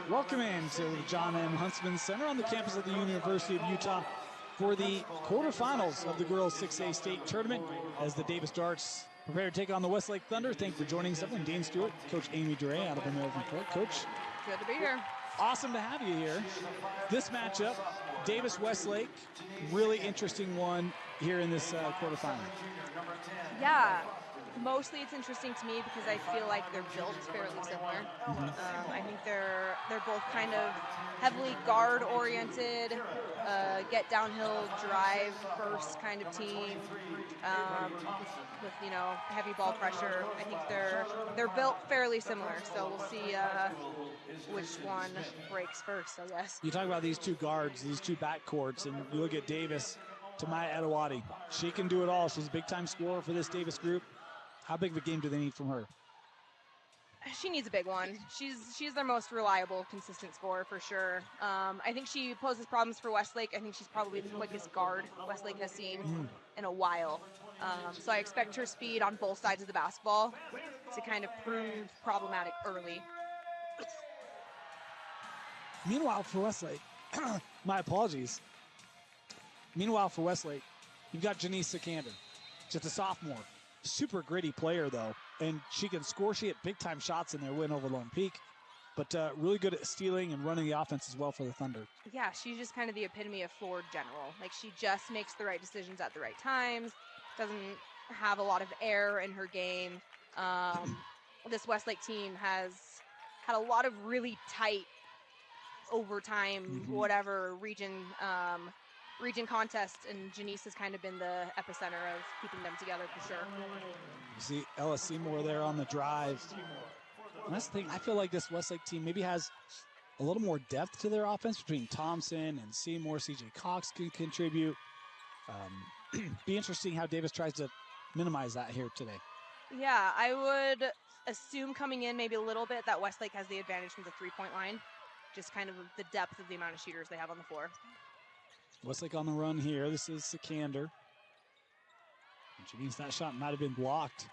Welcome into the John M. Huntsman Center on the campus of the University of Utah for the quarterfinals of the girls 6A state tournament as the Davis Darts prepare to take on the Westlake Thunder. Thank you for joining us, everyone. Dean Stewart, Coach Amy Duray out of American Court. Coach, good to be here. Awesome to have you here. This matchup, Davis-Westlake, really interesting one here in this quarterfinal. Yeah, mostly it's interesting to me because I feel like they're built fairly similar. I think they're both kind of heavily guard-oriented, get downhill, drive first kind of team with heavy ball pressure. I think they're built fairly similar, so we'll see which one breaks first, I guess. You talk about these two guards, these two backcourts, and you look at Davis, Tamaya Edawati. She can do it all. She's a big-time scorer for this Davis group. How big of a game do they need from her? She needs a big one. She's their most reliable, consistent scorer for sure. I think she poses problems for Westlake. I think she's probably the quickest guard Westlake has seen in a while. So I expect her speed on both sides of the basketball to kind of prove problematic early. Meanwhile, for Westlake, my apologies. Meanwhile, for Westlake, you've got Janice Sikander, just a sophomore. Super gritty player, though, and she can score. She hit big-time shots in their win over Lone Peak, but really good at stealing and running the offense as well for the Thunder. Yeah, she's just kind of the epitome of floor general. Like, she just makes the right decisions at the right times, doesn't have a lot of air in her game. This Westlake team has had a lot of really tight overtime, whatever, region contest, and Janice has kind of been the epicenter of keeping them together for sure. You see Ella Seymour there on the drive. And that's the thing, I feel like this Westlake team maybe has a little more depth to their offense between Thompson and Seymour. CJ Cox can contribute. Be interesting how Davis tries to minimize that here today. Yeah, I would assume coming in maybe a little bit that Westlake has the advantage from the three-point line. Just kind of the depth of the amount of shooters they have on the floor. Westlake on the run here. This is Sikander. Janice, that shot might have been blocked.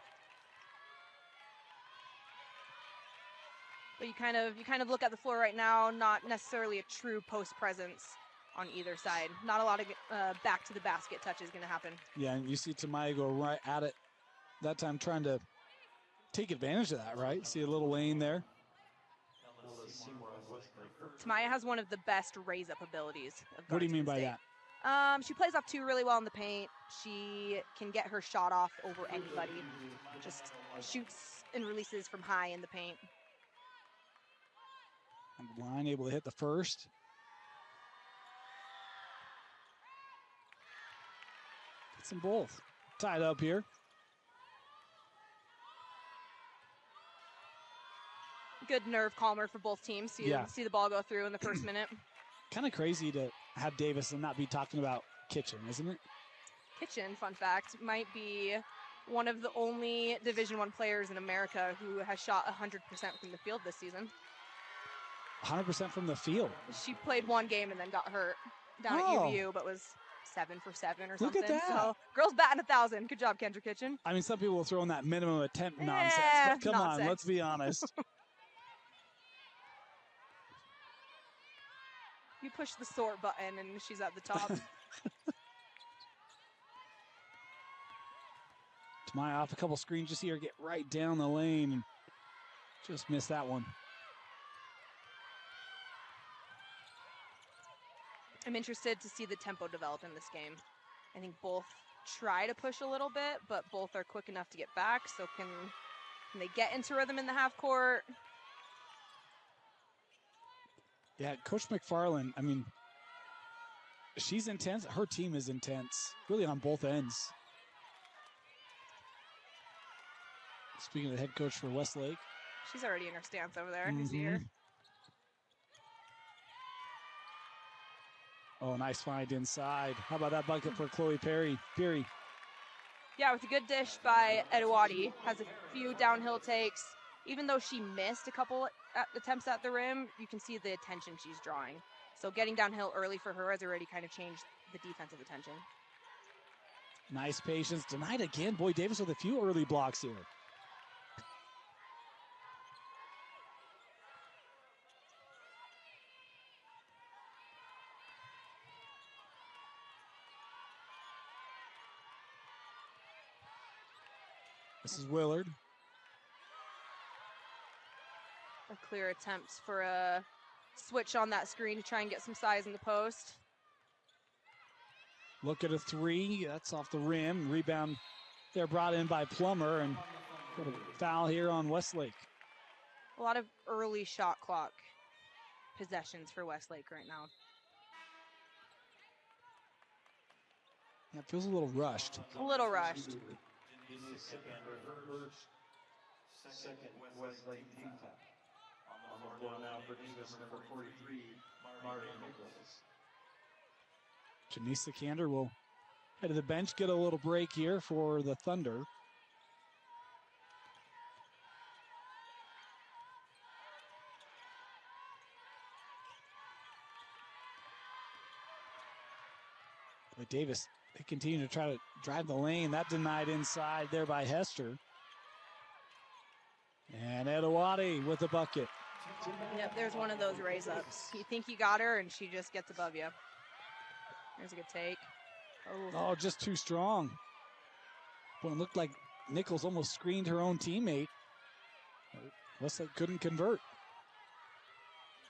But you kind of look at the floor right now, not necessarily a true post presence on either side. Not a lot of back to the basket touches going to happen. Yeah, and you see Tamaya go right at it that time, trying to take advantage of that, right? See a little lane there. Tamaya has one of the best raise-up abilities. What do you mean by that? She plays off two really well in the paint. She can get her shot off over anybody. Just shoots and releases from high in the paint. On the line, able to hit the first. Gets them both tied up here. Good nerve calmer for both teams. So you see the ball go through in the first minute. Kind of crazy to have Davis and not be talking about Kitchen, isn't it? Kitchen, fun fact, might be one of the only Division I players in America who has shot 100% from the field this season. 100% from the field? She played one game and then got hurt down at UVU, but was 7 for 7 or something. Look at that. So, girls batting 1,000. Good job, Kendra Kitchen. I mean, some people will throw in that minimum attempt nonsense, but come on, let's be honest. You push the sort button and she's at the top. Tamaya off a couple screens. Just see her get right down the lane and just miss that one. I'm interested to see the tempo develop in this game. I think both try to push a little bit, but both are quick enough to get back. So can they get into rhythm in the half court? Yeah, Coach McFarland, I mean, she's intense. Her team is intense, really on both ends. Speaking of the head coach for Westlake. She's already in her stance over there. You see her? Oh, nice find inside. How about that bucket for Chloe Peary? Yeah, with a good dish by Edawati. Has a few downhill takes. Even though she missed a couple attempts at the rim, you can see the attention she's drawing. So getting downhill early for her has already kind of changed the defensive attention. Nice patience. Denied again. Boy, Davis with a few early blocks here. This is Willard. A clear attempt for a switch on that screen to try and get some size in the post. Look at a three. That's off the rim. Rebound there brought in by Plummer, and got a foul here on Westlake. A lot of early shot clock possessions for Westlake right now. Yeah, it feels a little rushed. A little rushed. Second Westlake Thunder. On the floor now for Davis, number 43, Marty Nichols. Janice Sikander will head to the bench, get a little break here for the Thunder. But Davis, they continue to try to drive the lane. That denied inside there by Hester. And Edawati with the bucket. Yep, there's one of those raise ups. You think you got her, and she just gets above you. There's a good take. Oh, just too strong. Well, it looked like Nichols almost screened her own teammate. Westlake couldn't convert.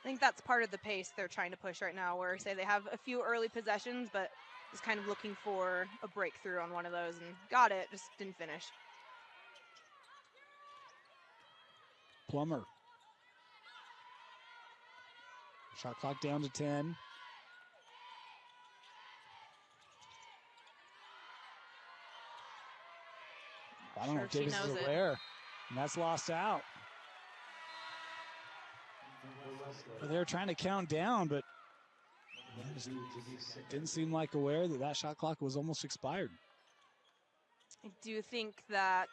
I think that's part of the pace they're trying to push right now, where say they have a few early possessions, but just kind of looking for a breakthrough on one of those, and got it, just didn't finish. Plummer. Shot clock down to 10. I don't know if Davis is aware. And that's lost out. Well, they were trying to count down, but didn't seem like aware that that shot clock was almost expired. I do think that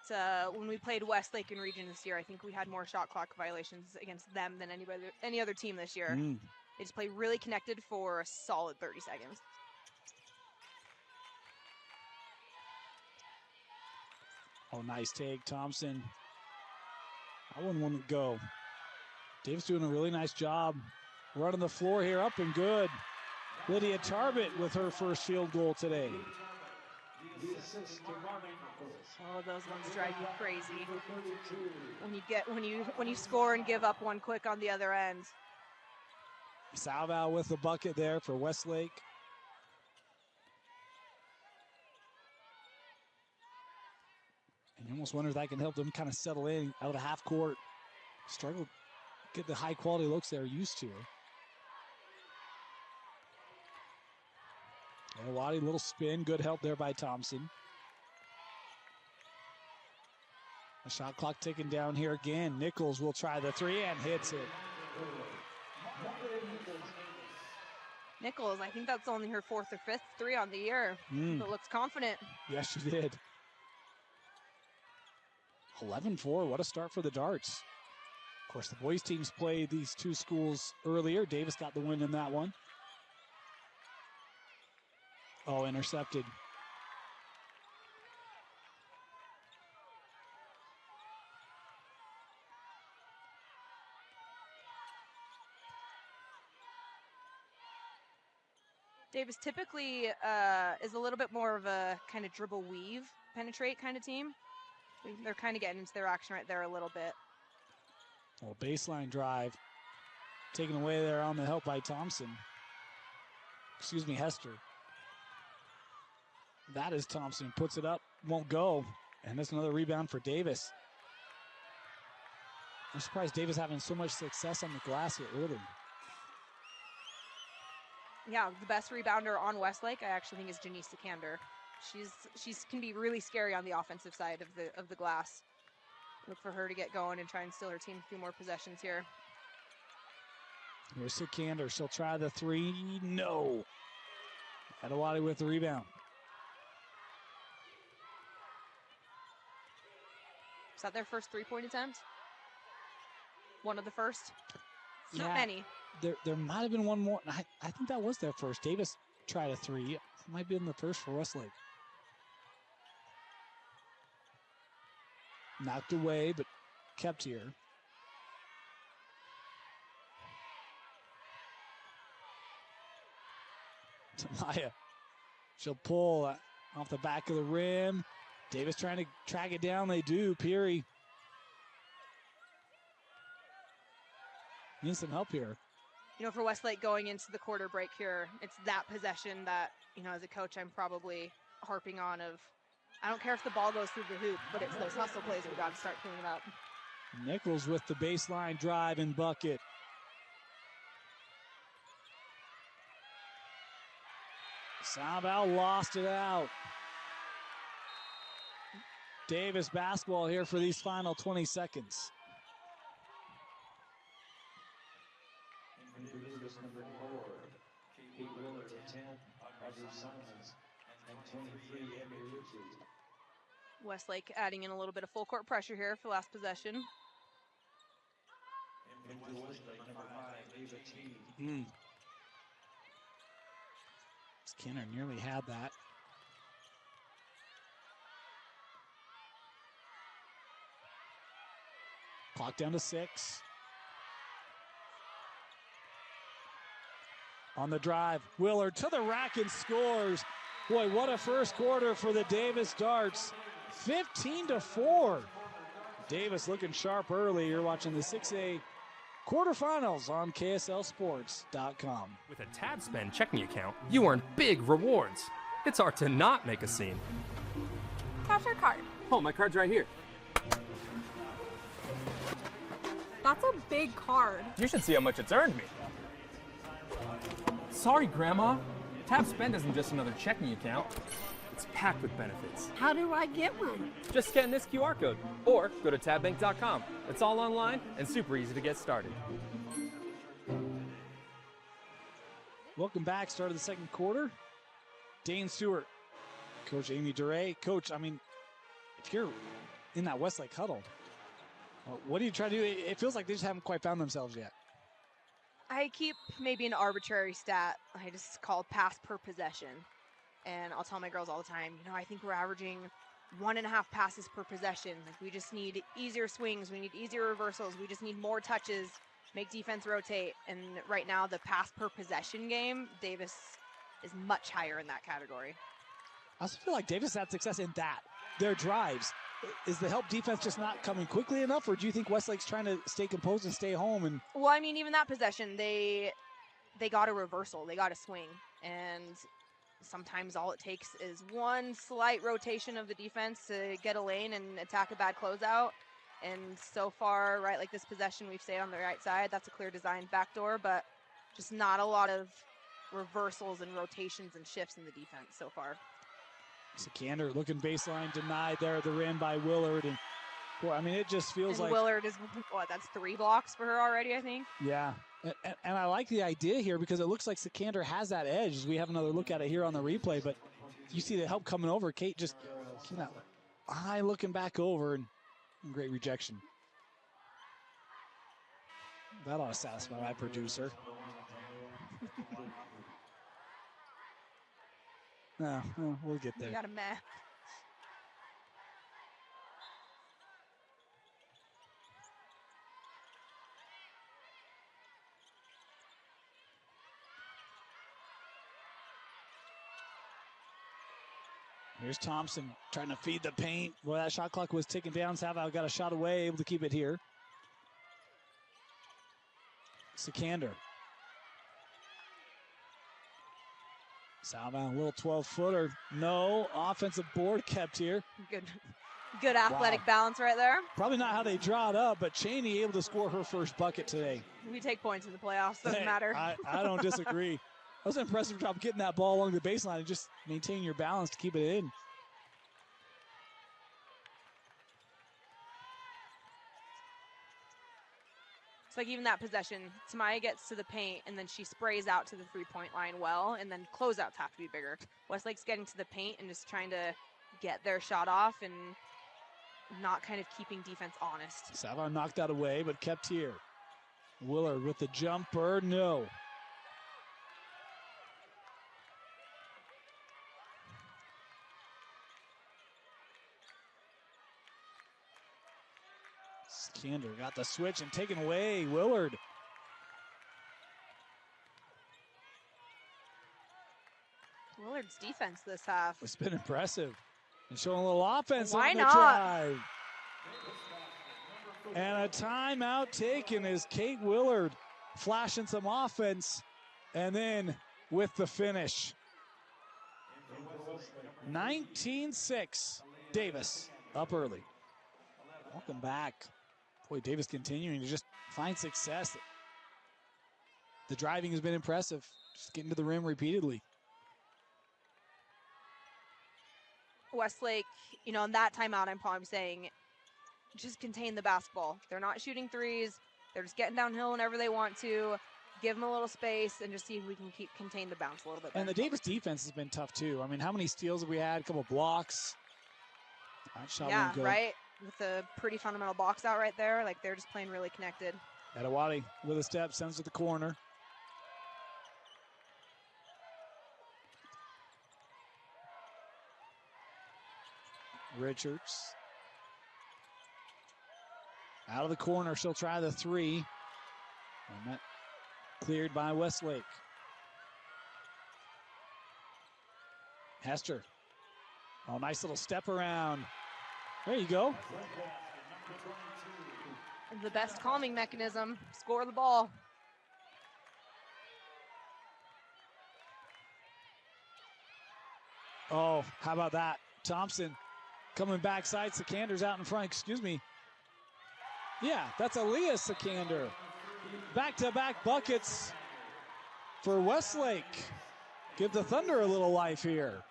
when we played Westlake in region this year, I think we had more shot clock violations against them than any other team this year. They just played really connected for a solid 30 seconds. Oh, nice take, Thompson. That one wouldn't go. Davis doing a really nice job running the floor here, up and good. Lydia Tarbett with her first field goal today. Oh, those ones drive you crazy. When you score and give up one quick on the other end. Salvo with the bucket there for Westlake. And you almost wonder if that can help them kind of settle in out of half court. Struggle to get the high quality looks they're used to. And a little spin, good help there by Thompson. A shot clock ticking down here again. Nichols will try the three and hits it. Nichols, I think that's only her fourth or fifth three on the year, but looks confident. Yes, she did. 11-4, what a start for the Darts. Of course, the boys teams played these two schools earlier. Davis got the win in that one. Oh, intercepted. Davis typically is a little bit more of a kind of dribble weave, penetrate kind of team. They're kind of getting into their action right there a little bit. Well, baseline drive taken away there on the help by Thompson. Excuse me, Hester. That is Thompson. Puts it up, won't go. And that's another rebound for Davis. I'm surprised Davis having so much success on the glass here early. Yeah, the best rebounder on Westlake, I actually think, is Janice Sikander. She's can be really scary on the offensive side of the glass. Look for her to get going and try and steal her team a few more possessions here. Here's Sikander. She'll try the three. No. Edawati with the rebound. Is that their first three-point attempt? One of the first? Yeah, not many. There might have been one more. I think that was their first. Davis tried a three. It might be in the first for Westlake. Knocked away, but kept here. Tamaya. She'll pull off the back of the rim. Davis trying to track it down. They do. Peary needs some help here. You know, for Westlake going into the quarter break here, it's that possession that, you know, as a coach, I'm probably harping on of, I don't care if the ball goes through the hoop, but it's those hustle plays we got to start cleaning up. Nichols with the baseline drive and bucket. Salvow lost it out. Davis basketball here for these final 20 seconds. Introduce number 4, Kate Willard, 10, Audrey Simons, and 23, Emmy Richards. Westlake adding in a little bit of full court pressure here for last possession. And for Westlake, number 5, Ava T. Skinner nearly had that. Clock down to 6. On the drive, Willard to the rack and scores. Boy, what a first quarter for the Davis Darts. 15-4. Davis looking sharp early. You're watching the 6A quarterfinals on KSLSports.com. With a Tab Spend checking account, you earn big rewards. It's hard to not make a scene. Cash or card? Oh, my card's right here. That's a big card. You should see how much it's earned me. Sorry, Grandma. Tab Spend isn't just another checking account. It's packed with benefits. How do I get one? Just scan this QR code or go to tabbank.com. It's all online and super easy to get started. Welcome back. Start of the second quarter. Dane Stewart, Coach Amy Duray. Coach, I mean, if you're in that Westlake huddle, what do you try to do? It feels like they just haven't quite found themselves yet. I keep maybe an arbitrary stat. I just call pass per possession. And I'll tell my girls all the time, you know, I think we're averaging 1.5 passes per possession. Like, we just need easier swings. We need easier reversals. We just need more touches, make defense rotate. And right now, the pass per possession game, Davis is much higher in that category. I also feel like Davis had success in that. Their drives. Is the help defense just not coming quickly enough, or do you think Westlake's trying to stay composed and stay home? And well, I mean, even that possession, they got a reversal. They got a swing. And sometimes all it takes is one slight rotation of the defense to get a lane and attack a bad closeout. And so far, right, like this possession, we've stayed on the right side. That's a clear design backdoor, but just not a lot of reversals and rotations and shifts in the defense so far. Sikander looking baseline denied there at the rim by Willard. And boy, I mean, it just feels and like Willard is, that's 3 blocks for her already, I think. Yeah. And I like the idea here because it looks like Sikander has that edge as we have another look at it here on the replay. But you see the help coming over. Kate just eye looking back over and great rejection. That ought to satisfy my producer. No, we'll get there. You got a meh. Here's Thompson trying to feed the paint. Boy, that shot clock was ticking down. Salvow got a shot away, able to keep it here. Sikander. Salvow, a little 12-footer. No, offensive board kept here. Good athletic balance right there. Probably not how they draw it up, but Cheney able to score her first bucket today. We take points in the playoffs, doesn't matter. I don't disagree. That was an impressive job getting that ball along the baseline and just maintain your balance to keep it in. It's like even that possession, Tamaya gets to the paint and then she sprays out to the three-point line well, and then closeouts have to be bigger. Westlake's getting to the paint and just trying to get their shot off and not kind of keeping defense honest. Salvow knocked that away, but kept here. Willard with the jumper, no. Sikander got the switch and taken away. Willard. Willard's defense this half. It's been impressive. And showing a little offense Why on the not? drive. And a timeout taken is Kate Willard flashing some offense. And then with the finish. 19-6. Davis up early. Welcome back. Boy, Davis continuing to just find success. The driving has been impressive. Just getting to the rim repeatedly. Westlake, you know, in that timeout, I'm probably saying just contain the basketball. They're not shooting threes. They're just getting downhill whenever they want to. Give them a little space and just see if we can contain the bounce a little bit better. And the Davis defense has been tough too. I mean, how many steals have we had? A couple blocks. That shot Yeah, won't go. right? With a pretty fundamental box out right there. Like, they're just playing really connected. Adewale with a step, sends to the corner. Richards. Out of the corner, she'll try the three. And that cleared by Westlake. Hester. Oh, nice little step around. There you go. The best calming mechanism. Score the ball. Oh, how about that? Thompson coming backside. Sekander's out in front. Excuse me. Yeah, that's Aaliyah Sekander. Back-to-back buckets for Westlake. Give the Thunder a little life here.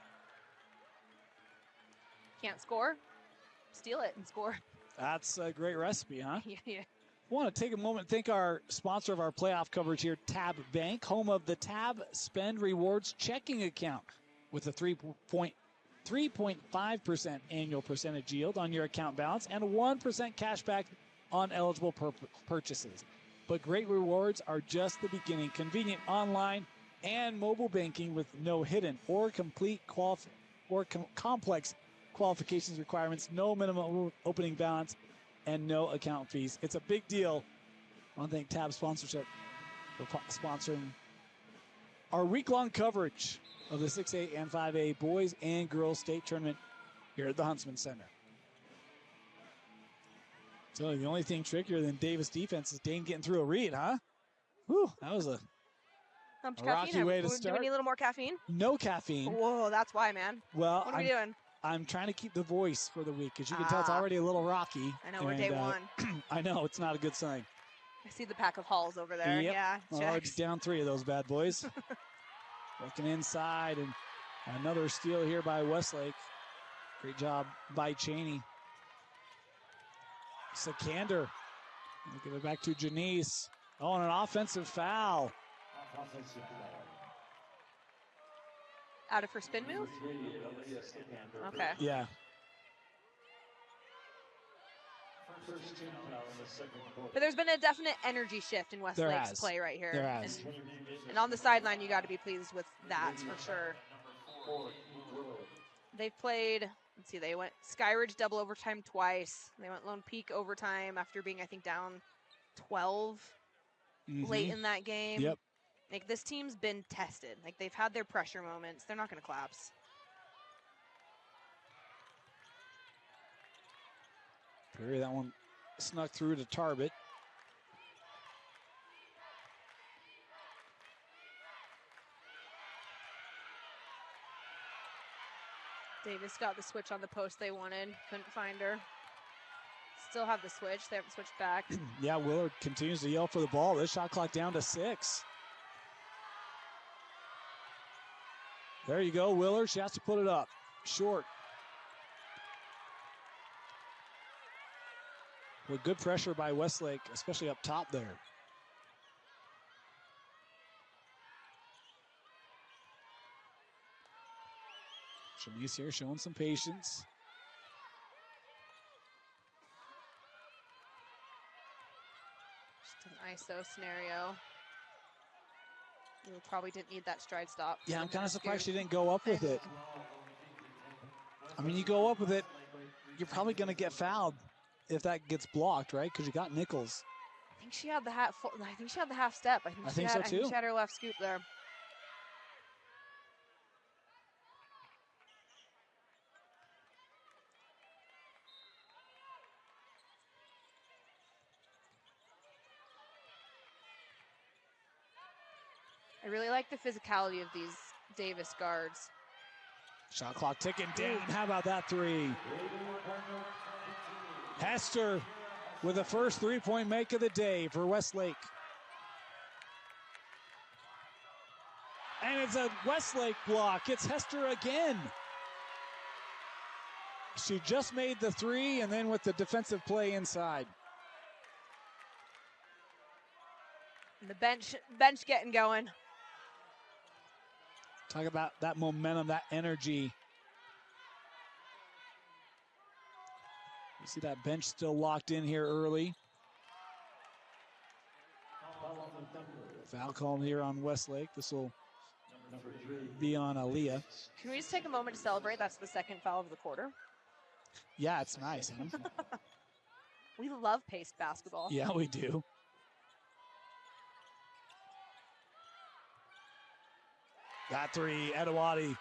Can't score? Steal it and score. That's a great recipe, huh? Yeah. I want to take a moment and thank our sponsor of our playoff coverage here, Tab Bank, home of the Tab Spend Rewards checking account with a 3.5% annual percentage yield on your account balance and a 1% cash back on eligible purchases. But great rewards are just the beginning. Convenient online and mobile banking with no hidden or complete complex qualifications requirements, no minimum opening balance, and no account fees. It's a big deal. I want to thank Tab sponsorship for sponsoring our week-long coverage of the 6A and 5A boys and girls state tournament here at the Huntsman Center. So the only thing trickier than Davis defense is Dane getting through a read, huh? Whew, that was a rocky way to Do we start. need a little more caffeine? No caffeine. Whoa, that's why, man. Well, What are we doing? I'm trying to keep the voice for the week. As you can tell, it's already a little rocky. I know, we're day one. I know, it's not a good sign. I see the pack of Halls over there. Yep. Yeah, Already checks. down 3 of those bad boys. Looking inside, and another steal here by Westlake. Great job by Cheney. Sekander. We'll give it back to Janice. Oh, and an offensive foul. Out of her spin move? Okay. Yeah. But there's been a definite energy shift in Westlake's play right here. There has. And on the sideline, you got to be pleased with that for sure. They've played, let's see, they went Skyridge double overtime twice. They went Lone Peak overtime after being, I think, down 12 late in that game. Yep. Like, this team's been tested. Like, they've had their pressure moments. They're not going to collapse. Perry, that one snuck through to Tarbit. Davis got the switch on the post they wanted. Couldn't find her. Still have the switch. They haven't switched back. Yeah, Willard continues to yell for the ball. This shot clock down to 6. There you go, Willard. She has to put it up. Short. With good pressure by Westlake, especially up top there. Shanice here showing some patience. Just an ISO scenario. You probably didn't need that stride stop. Yeah, I'm kind of surprised she didn't go up with it. I mean, you go up with it, you're probably going to get fouled if that gets blocked, right? Because you got Nichols. I think she had the half. I think she had the half step. I think so too. I think she had her left scoop there. I really like the physicality of these Davis guards. Shot clock ticking down. How about that three? Hester with the first three-point make of the day for Westlake. And it's a Westlake block. It's Hester again. She just made the three, and then with the defensive play inside. And the bench getting going. Talk about that momentum, that energy. You see that bench still locked in here early. Foul call here on Westlake. This will be on Aaliyah. Can we just take a moment to celebrate? That's the second foul of the quarter. Yeah, it's nice, huh? We love paced basketball. Yeah, we do. That three, Edawati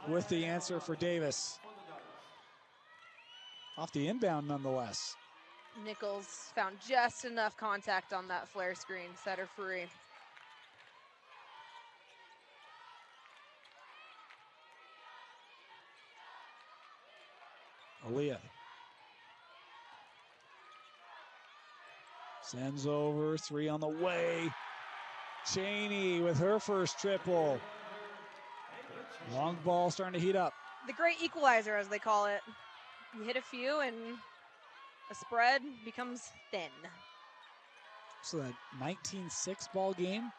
with the answer for Davis. Off the inbound nonetheless. Nichols found just enough contact on that flare screen, set her free. Aaliyah sends over, three on the way. Cheney with her first triple. Long ball starting to heat up. The great equalizer, as they call it. You hit a few and a spread becomes thin. So that 19-6 ball game.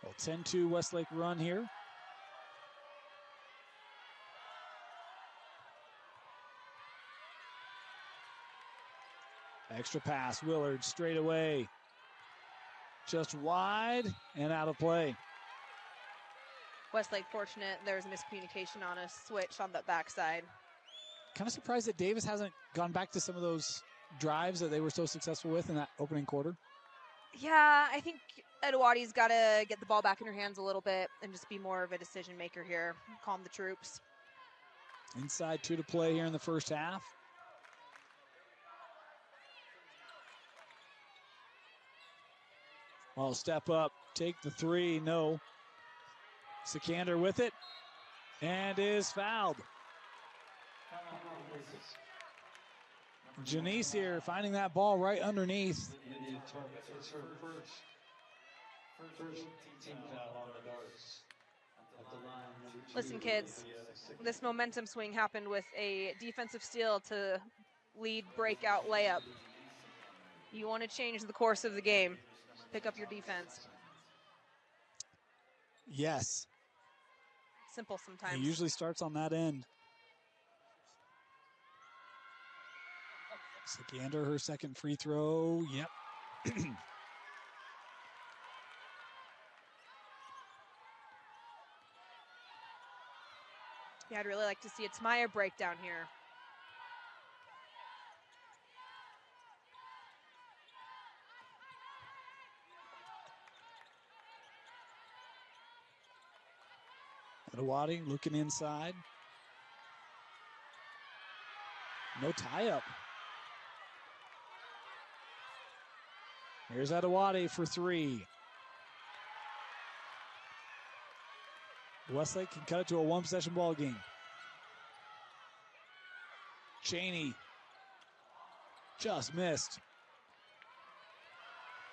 Well, 10-2 Westlake run here. Extra pass, Willard straight away. Just wide and out of play. Westlake fortunate there's miscommunication on a switch on that backside. Kind of surprised that Davis hasn't gone back to some of those drives that they were so successful with in that opening quarter. Yeah, I think Edawati's got to get the ball back in her hands a little bit and just be more of a decision maker here. Calm the troops. Inside 2 to play here in the first half. Well, step up, take the three, no. Sikander with it, and is fouled. Janice here finding that ball right underneath. It's her first team foul on the guards. At the line. Listen, kids, this momentum swing happened with a defensive steal to lead breakout layup. You want to change the course of the game. Pick up your defense. Yes. Simple sometimes. It usually starts on that end. Sikander, her second free throw. Yep. Yeah, I'd really like to see a Tmaya breakdown here. Edawati looking inside. No tie-up. Here's Edawati for three. Westlake can cut it to a one-possession ball game. Cheney just missed.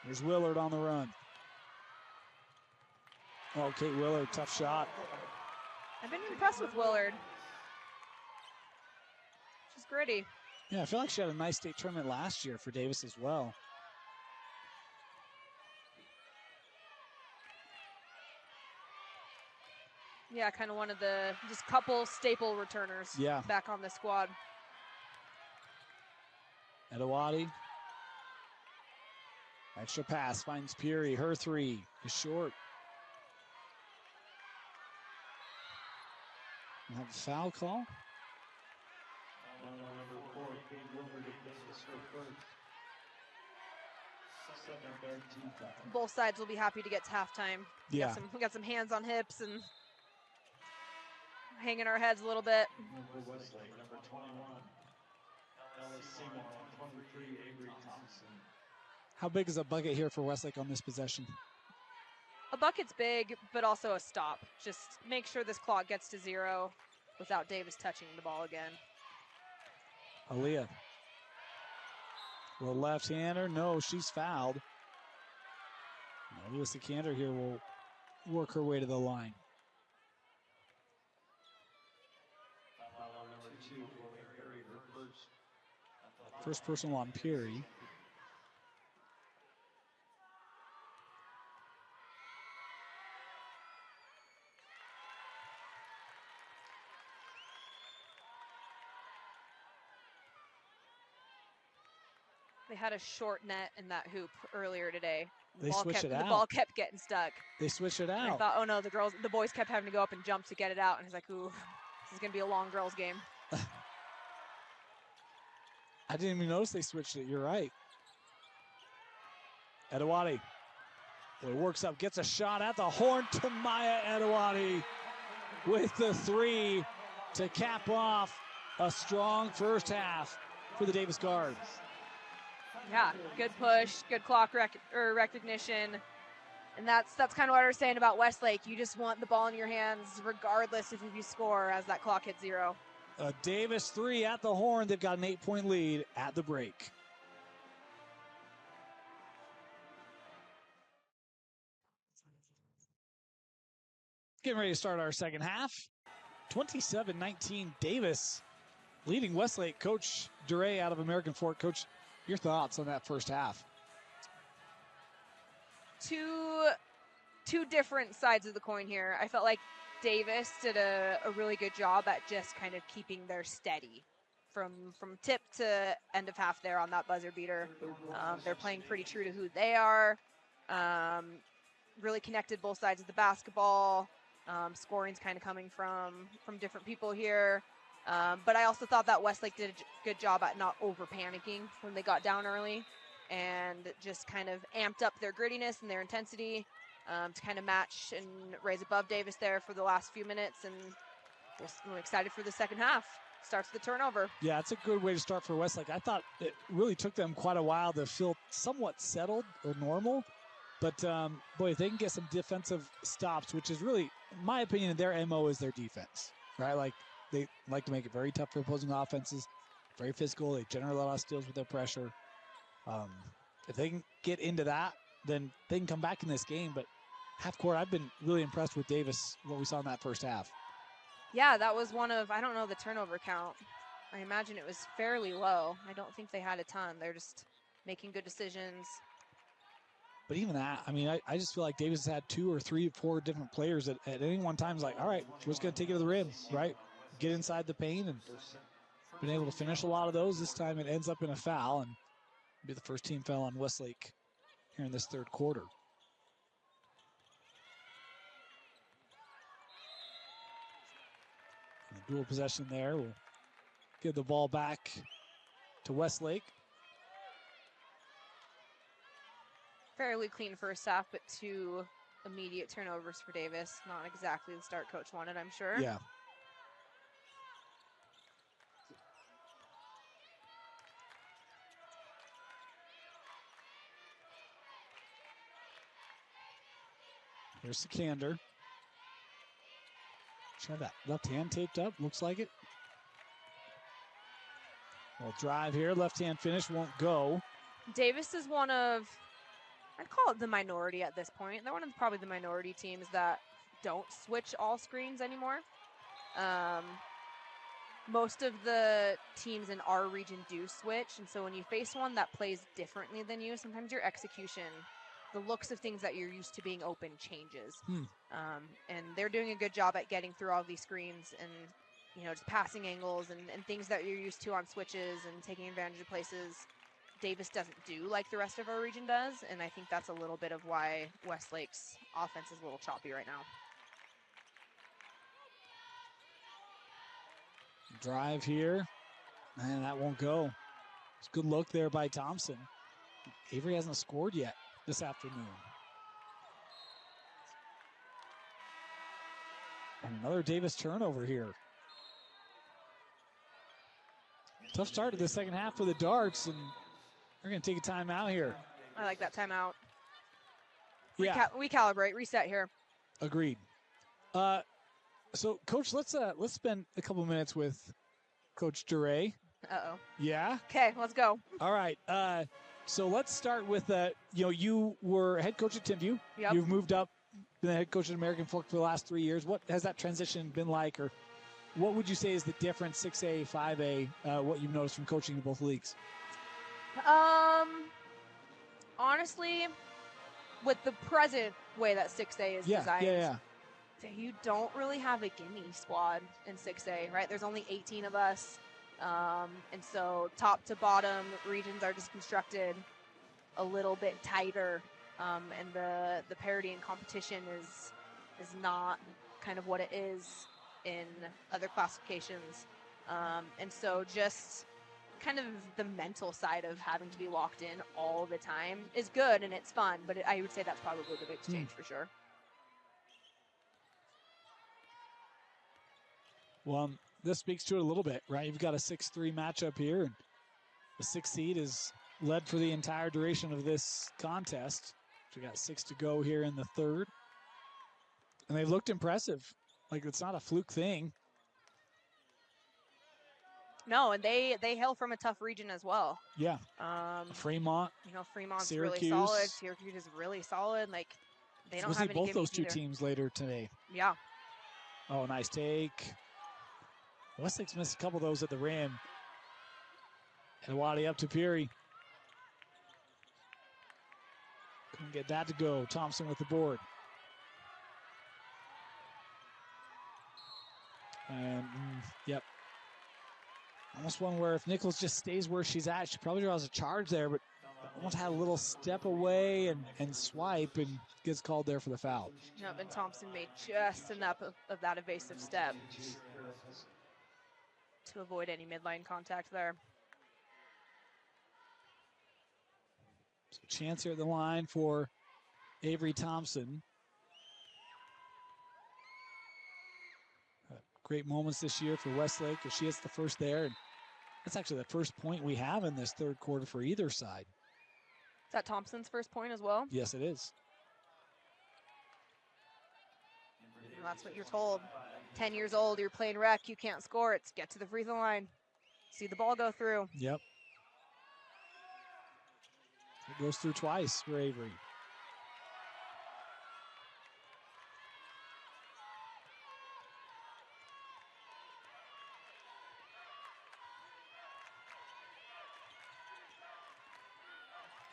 Here's Willard on the run. Oh, Kate Willard, tough shot. I've been impressed with Willard. She's gritty. Yeah, I feel like she had a nice state tournament last year for Davis as well. Yeah, kind of one of the just couple staple returners back on the squad. Edawati. Extra pass finds Peary. Her three is short. We'll have a foul call. Number 4, Kate Wilbur, this is her first. Second team foul. Both sides will be happy to get to halftime. Yeah. We got some hands on hips and hanging our heads a little bit. Number Westlake, number 21. Ellis Seymour, 23, Avery Thompson. How big is a bucket here for Westlake on this possession? A bucket's big, but also a stop. Just make sure this clock gets to 0 without Davis touching the ball again. Aaliyah. Will left-hander? No, she's fouled. Aaliyah Sikander here will work her way to the line. First personal on Peary. They had a short net in that hoop earlier today. They switched it out. The ball kept getting stuck. They switched it And I out. thought, oh no, the boys kept having to go up and jump to get it out. And it's like, ooh, this is going to be a long girls game. I didn't even notice they switched it. You're right. Edawati. Well, works up, gets a shot at the horn to Maya Edawati with the 3 to cap off a strong first half for the Davis Guard. Yeah, good push, good clock recognition. And that's kind of what I was saying about Westlake. You just want the ball in your hands regardless if you score as that clock hits 0. A Davis 3 at the horn. They've got an 8-point lead at the break. Getting ready to start our second half. 27-19 Davis leading Westlake. Coach Duray out of American Fork. Coach, your thoughts on that first half? Two different sides of the coin here. I felt like Davis did a really good job at just kind of keeping their steady from tip to end of half there on that buzzer beater. They're playing pretty true to who they are. Really connected both sides of the basketball. Scoring's kind of coming from different people here. But I also thought that Westlake did a good job at not over panicking when they got down early and just kind of amped up their grittiness and their intensity to kind of match and raise above Davis there for the last few minutes. And we're excited for the second half. Starts the turnover. Yeah, it's a good way to start for Westlake. I thought it really took them quite a while to feel somewhat settled or normal. But, boy, if they can get some defensive stops, which is really, in my opinion, their MO is their defense, right? Like, they like to make it very tough for opposing offenses, very physical. They generate a lot of steals with their pressure. If they can get into that, then they can come back in this game. But half court, I've been really impressed with Davis, what we saw in that first half. Yeah, that was one of, I don't know the turnover count. I imagine it was fairly low. I don't think they had a ton. They're just making good decisions. But even that, I mean, I just feel like Davis has had 2 or 3 or 4 different players at any one time is like, all right, we're just going to take it to the rim, right? Get inside the paint and been able to finish a lot of those. This time it ends up in a foul and be the first team foul on Westlake here in this third quarter. And the dual possession there will give the ball back to Westlake. Fairly clean first half, but 2 immediate turnovers for Davis. Not exactly the start coach wanted, I'm sure. Yeah. Here's Sikander. Try that left hand taped up. Looks like it. Well, drive here. Left hand finish won't go. Davis is one of, I'd call it the minority at this point. They're one of probably the minority teams that don't switch all screens anymore. Most of the teams in our region do switch. And so when you face one that plays differently than you, sometimes your execution, the looks of things that you're used to being open changes. And they're doing a good job at getting through all these screens and, you know, just passing angles and things that you're used to on switches and taking advantage of places. Davis doesn't do like the rest of our region does, and I think that's a little bit of why Westlake's offense is a little choppy right now. Drive here, and that won't go. It's a good look there by Thompson. Avery hasn't scored yet this afternoon. And another Davis turnover here. Tough start to the second half for the Darts, and they're going to take a timeout here. I like that timeout. Yeah, Recalibrate, reset here. agreed. So, Coach, let's spend a couple minutes with Coach Duray. Uh-oh. Yeah. Okay, let's go. All right. So let's start with you were head coach at Timview. Yep. You've moved up, been the head coach at American Fork for the last 3 years. What has that transition been like, or what would you say is the difference 6A, 5A? What you've noticed from coaching in both leagues? Honestly, with the present way that 6A is designed, you don't really have a gimme squad in 6A, right? There's only 18 of us. And so top to bottom regions are just constructed a little bit tighter. And the parity and competition is not kind of what it is in other classifications. And so just kind of the mental side of having to be locked in all the time is good and it's fun, but I would say that's probably the biggest change for sure. Well, this speaks to it a little bit, right? You've got a 6-3 matchup here, and the 6th seed is led for the entire duration of this contest. We got 6 to go here in the third, and they've looked impressive. Like, it's not a fluke thing. No, and they hail from a tough region as well. Yeah. Fremont. Fremont's Syracuse. really solid. Syracuse is really solid. Like, they don't have any both those two either. teams later today. Yeah. Oh, nice take. Westlake's missed a couple of those at the rim. And Waddy up to Peary. Couldn't get that to go. Thompson with the board. And, yep. Almost one where if Nichols just stays where she's at, she probably draws a charge there, but almost had a little step away and swipe and gets called there for the foul. Yep, and Thompson made just enough of that evasive step to avoid any midline contact there. So chance here at the line for Avery Thompson. Great moments this year for Westlake if she hits the first there. And that's actually the first point we have in this third quarter for either side. Is that Thompson's first point as well? Yes, it is. And that's what you're told. 10 years old, you're playing rec, you can't score. It's get to the free throw line. See the ball go through. Yep. It goes through twice for Avery.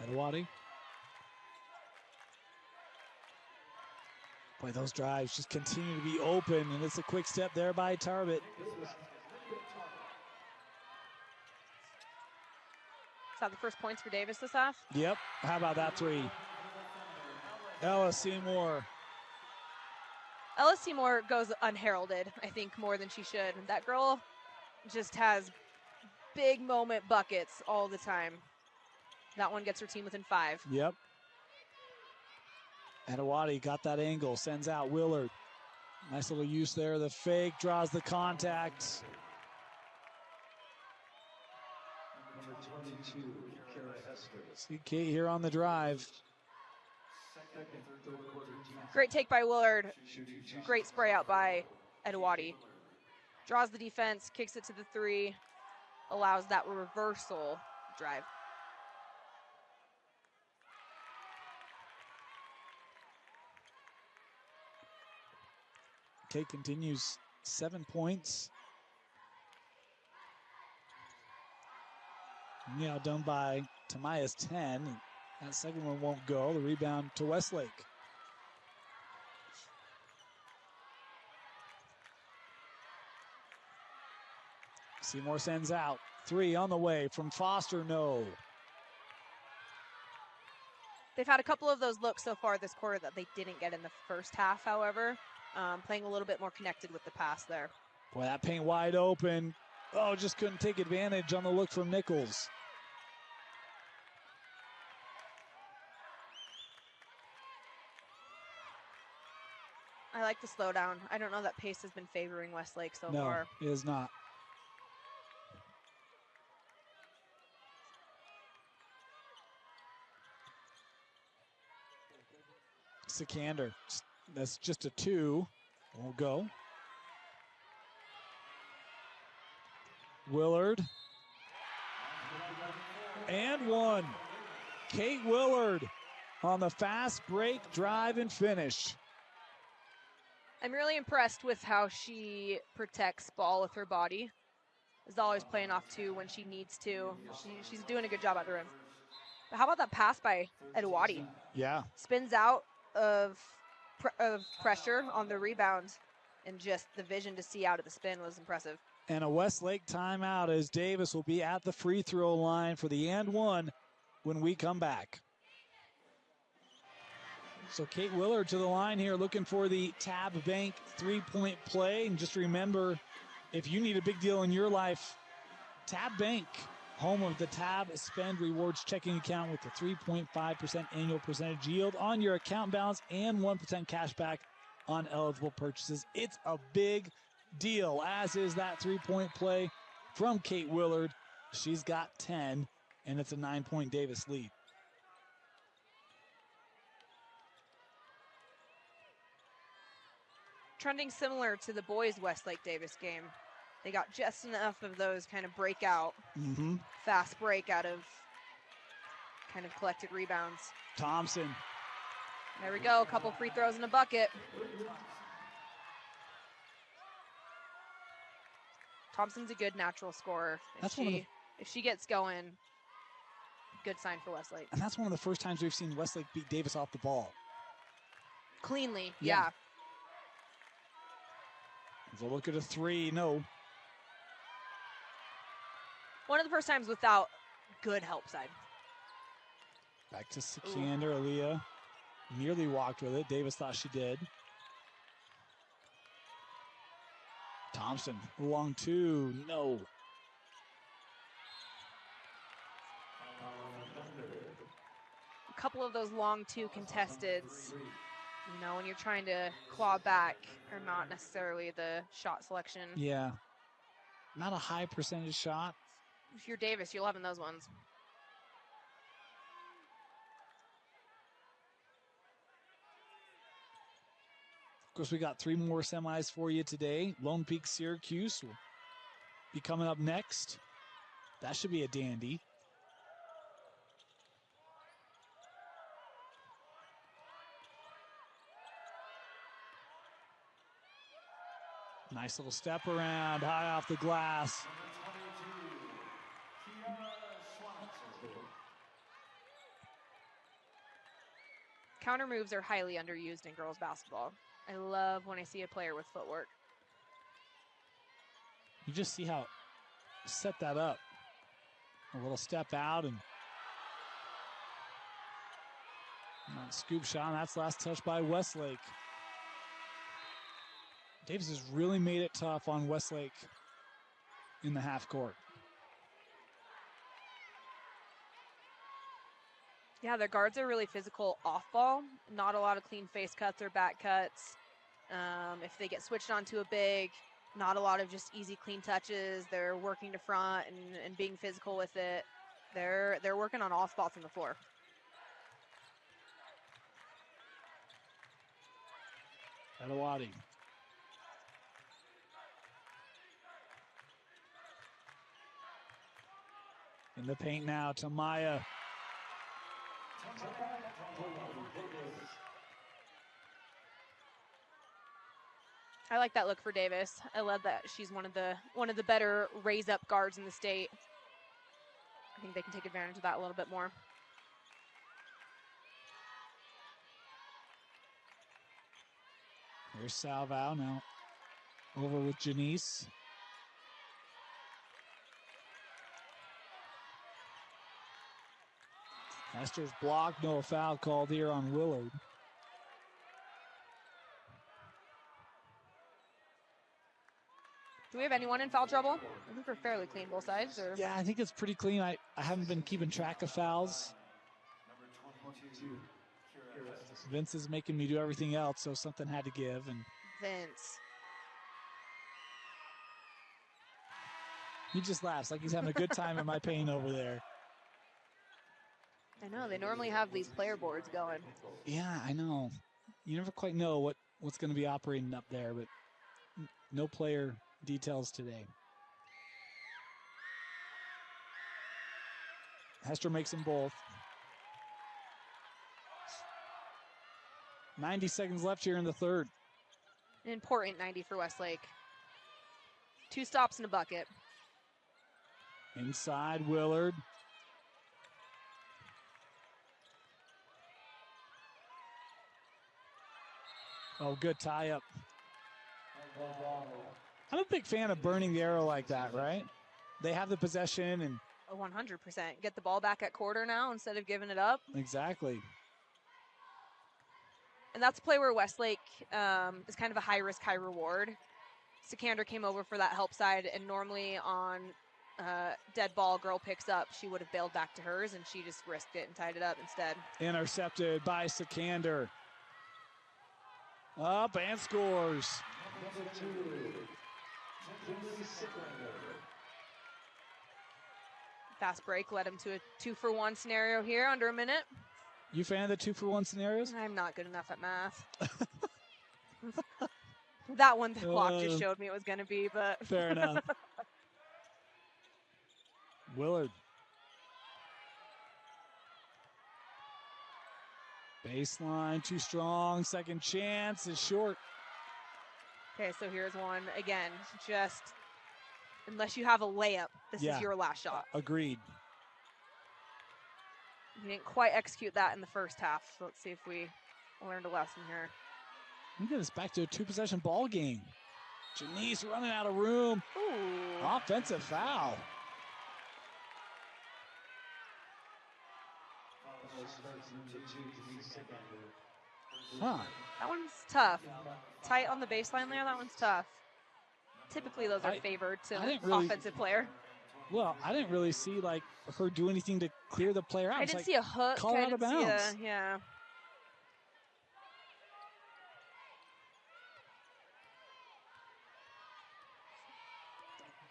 Edawati. Boy, those drives just continue to be open, and it's a quick step there by Tarbett. Is that the first points for Davis this half? Yep. How about that three? Ella Seymour. Ella Seymour goes unheralded, I think, more than she should. That girl just has big moment buckets all the time. That one gets her team within 5. Yep. Adewati got that angle, sends out Willard. Nice little use there. The fake draws the contact. Number 22, Kara Hester. See Kate here on the drive. Great take by Willard. Great spray out by Adewati. Draws the defense, kicks it to the 3, allows that reversal drive. Kate continues 7 points. Now done by Tamiya's 10. That second one won't go. The rebound to Westlake. Seymour sends out. 3 on the way from Foster, no. They've had a couple of those looks so far this quarter that they didn't get in the first half, however. Playing a little bit more connected with the pass there. Boy, that paint wide open. Oh, just couldn't take advantage on the look from Nichols. I like the slowdown. I don't know that pace has been favoring Westlake so far. No, it is not. Sikander. That's just a 2. We'll go. Willard. And 1. Kate Willard on the fast break, drive, and finish. I'm really impressed with how she protects ball with her body. Is always playing off 2 when she needs to. She's doing a good job at the rim. But how about that pass by Edwadi? Yeah. Spins out of pressure on the rebound, and just the vision to see out of the spin was impressive. And a Westlake timeout as Davis will be at the free throw line for the and 1 when we come back. So Kate Willard to the line here, looking for the Tab Bank 3-point play. And just remember, if you need a big deal in your life, Tab Bank, home of the Tab Spend Rewards checking account with a 3.5% annual percentage yield on your account balance and 1% cash back on eligible purchases. It's a big deal, as is that 3-point play from Kate Willard. She's got 10, and it's a 9-point Davis lead. Trending similar to the boys' Westlake Davis game. They got just enough of those kind of breakout, fast break out of kind of collected rebounds. Thompson. There we go, a couple free throws in a bucket. Thompson's a good natural scorer. If she gets going, good sign for Westlake. And that's one of the first times we've seen Westlake beat Davis off the ball. Cleanly, yeah. If we look at a 3, no. One of the first times without good help side. Back to Sikander. Aaliyah nearly walked with it. Davis thought she did. Thompson, long 2, no. A couple of those long 2 contesteds, you know, when you're trying to claw back, are not necessarily the shot selection. Yeah. Not a high percentage shot. If you're Davis, you're loving those ones. Of course, we got 3 more semis for you today. Lone Peak Syracuse will be coming up next. That should be a dandy. Nice little step around, high off the glass. Counter moves are highly underused in girls basketball. I love when I see a player with footwork. You just see how set that up. A little step out and scoop shot, and that's last touch by Westlake. Davis has really made it tough on Westlake in the half court. Yeah, their guards are really physical off ball. Not a lot of clean face cuts or back cuts. If they get switched onto a big, not a lot of just easy clean touches. They're working to front and being physical with it. They're working on all spots on the floor. Edwadi. In the paint now to Maya. I like that look for Davis. I love that she's one of the better raise up guards in the state. I think they can take advantage of that a little bit more. Here's Salvo now over with Janice. Esther's blocked, no foul called here on Willard. Do we have anyone in foul trouble? I think we're fairly clean both sides. Or? Yeah, I think it's pretty clean. I haven't been keeping track of fouls. Vince is making me do everything else, so something had to give. And Vince. He just laughs like he's having a good time in my pain over there. I know, they normally have these player boards going. Yeah, I know. you never quite know what's going to be operating up there, but no player details today. Hester makes them both. 90 seconds left here in the third. An important 90 for Westlake. 2 stops in a bucket. Inside Willard. Oh, good tie up. I'm a big fan of burning the arrow like that, right? They have the possession and 100%. Get the ball back at quarter now instead of giving it up. exactly. And that's a play where Westlake is kind of a high risk, high reward. Sikander came over for that help side, and normally on dead ball, girl picks up, she would have bailed back to hers, and she just risked it and tied it up instead. Intercepted by Sikander. Up and scores. Fast break led him to a 2-for-1 scenario here, under a minute. You fan of the 2-for-1 scenarios? I'm not good enough at math. That one, the clock just showed me it was going to be, but. Fair enough. Willard. Baseline, too strong. Second chance is short. Okay, so here's one. Again, just unless you have a layup, this is your last shot. Agreed. He didn't quite execute that in the first half. So let's see if we learned a lesson here. Look at this, back to a 2-possession ball game. Janice running out of room. Ooh. Offensive foul. Huh. That one's tough. Tight on the baseline there, that one's tough. Typically those are favored to an offensive player. Well, I didn't really see like her do anything to clear the player out. I didn't see a hook. Call out of bounds. Yeah.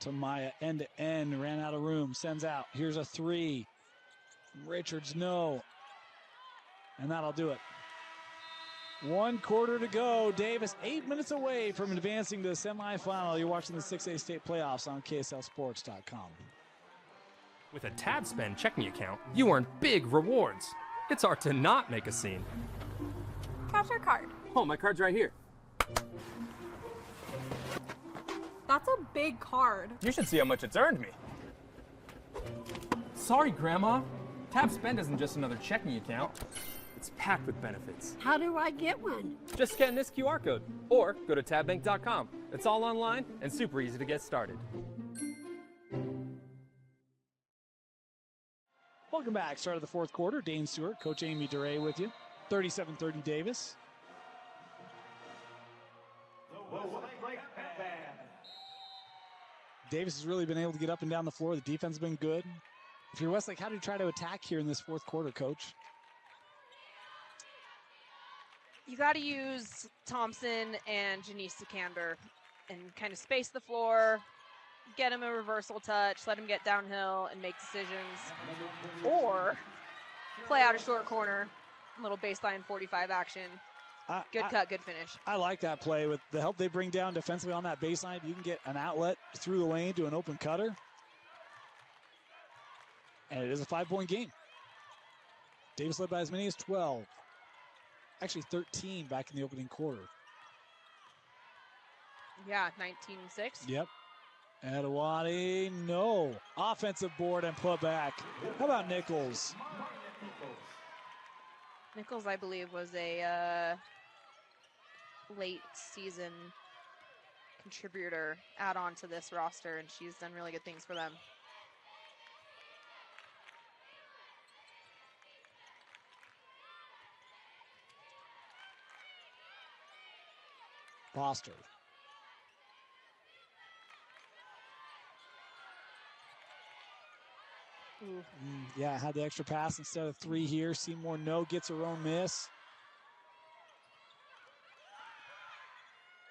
Tamaya end-to-end, ran out of room, sends out. Here's a 3. Richards, no. And that'll do it. 1 quarter to go. Davis 8 minutes away from advancing to the semifinal. You're watching the 6A state playoffs on KSLSports.com. With a Tab Spend checking account, you earn big rewards. It's hard to not make a scene. Cash or card? Oh, my card's right here. That's a big card. You should see how much it's earned me. Sorry, Grandma. Tab Spend isn't just another checking account. It's packed with benefits. How do I get one? Just scan this QR code or go to tabbank.com. It's all online and super easy to get started. Welcome back. Start of the fourth quarter. Dane Stewart, Coach Amy DeRay with you. 37-30 Davis. Davis has really been able to get up and down the floor. The defense has been good. If you're Westlake, how do you try to attack here in this fourth quarter, Coach? You got to use Thompson and Janice Sikander and kind of space the floor, get him a reversal touch, let him get downhill and make decisions, or play out a short corner, little baseline 45 action. Good cut, good finish. I like that play. With the help they bring down defensively on that baseline, you can get an outlet through the lane to an open cutter. And it is a 5-point game. Davis led by as many as 12. Actually 13 back in the opening quarter. Yeah, 19-6. Yep. Adewale, no. Offensive board and put back. How about Nichols? Nichols, I believe, was a late season contributor add-on to this roster, and she's done really good things for them. Foster. Yeah, had the extra pass instead of 3 here. Seymour, no, gets her own miss.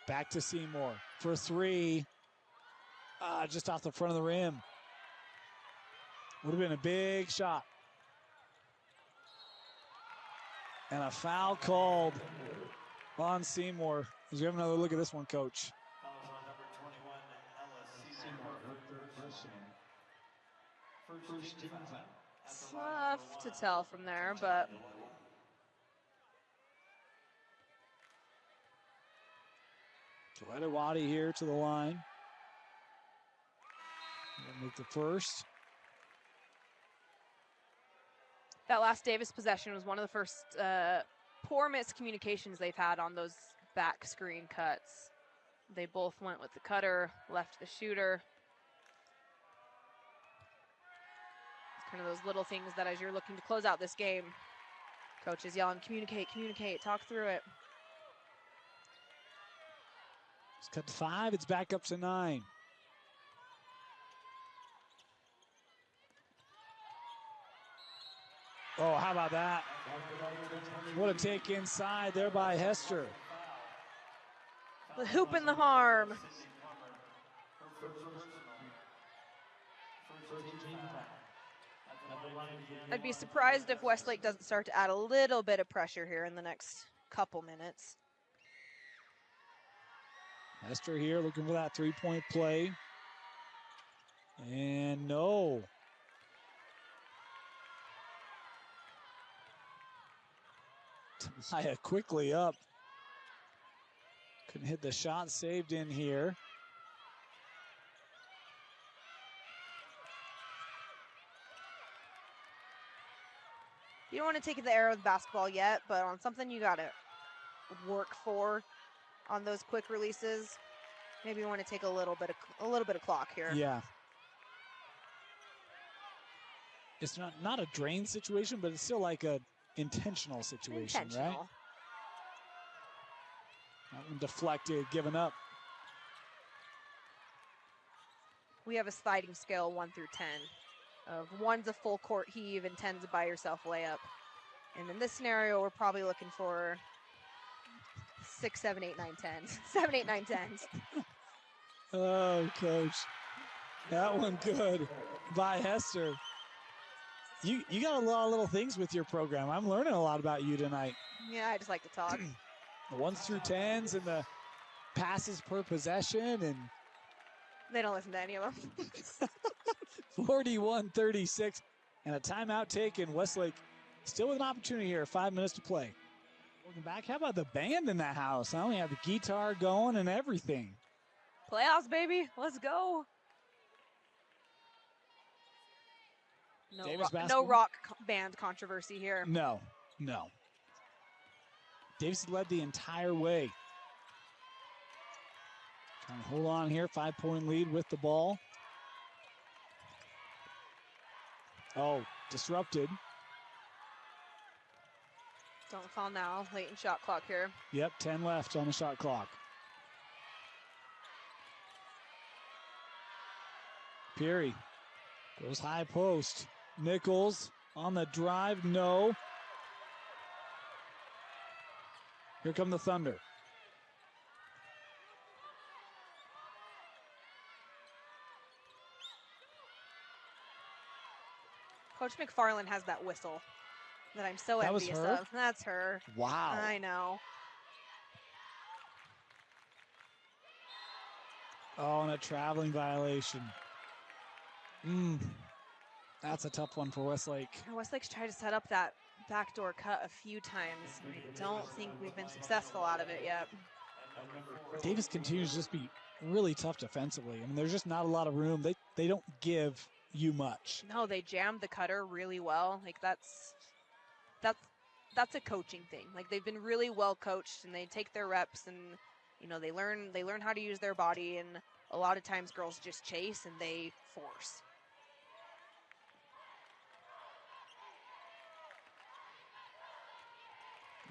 Back to Seymour for 3. Just off the front of the rim. Would have been a big shot. And a foul called Vaughn Seymour. As we have another look at this one, Coach. Fouls on number 21, Ellis Seymour, her third personal. First team foul. It's tough to tell from there, but Waddy here to the line. We'll make the first. that last Davis possession was one of the first poor miscommunications they've had on those back screen cuts. They both went with the cutter, left the shooter. It's kind of those little things that as you're looking to close out this game, coach is yelling, communicate, communicate, talk through it. It's cut to 5. It's back up to 9. Oh, how about that? What a take inside there by Hester. The hoop in the harm. I'd be surprised if Westlake doesn't start to add a little bit of pressure here in the next couple minutes. Hester here looking for that three-point play. And no. Tamaya quickly up. Couldn't hit the shot saved in here. You don't want to take the air of the basketball yet, but on something you got to work for on those quick releases, maybe you want to take a little bit of clock here. Yeah. It's not a drain situation, but it's still like a intentional situation, right? That one deflected, given up. We have a sliding scale 1 through 10. Of 1's a full court heave and 10's a by yourself layup. And in this scenario, we're probably looking for 6, 7, 8, 9, 10. 7, 8, 9, 10s. Oh, Coach. That one good by Hester. You got a lot of little things with your program. I'm learning a lot about you tonight. Yeah, I just like to talk. The 1s through 10s and the passes per possession, and They don't listen to any of them. 41-36 and a timeout taken. Westlake still with an opportunity here. 5 minutes to play. Welcome back. How about the band in the house? Huh? We have the guitar going and everything. Playoffs, baby. Let's go. No rock band controversy here. No. Davis led the entire way. Trying to hold on here. 5-point lead with the ball. Oh, disrupted. Don't foul now. Late in shot clock here. Yep, 10 left on the shot clock. Peary goes high post. Nichols on the drive, no. Here come the Thunder. Coach McFarland has that whistle that I'm so That was envious her? of. That's her. Wow. I know. Oh, and a traveling violation. That's a tough one for Westlake. Westlake's tried to set up that backdoor cut a few times. I don't think we've been successful out of it yet. Davis continues to just be really tough defensively. I mean, there's just not a lot of room. They don't give you much. No, they jammed the cutter really well. Like that's a coaching thing. Like they've been really well coached, and they take their reps, and they learn how to use their body. And a lot of times girls just chase and they force.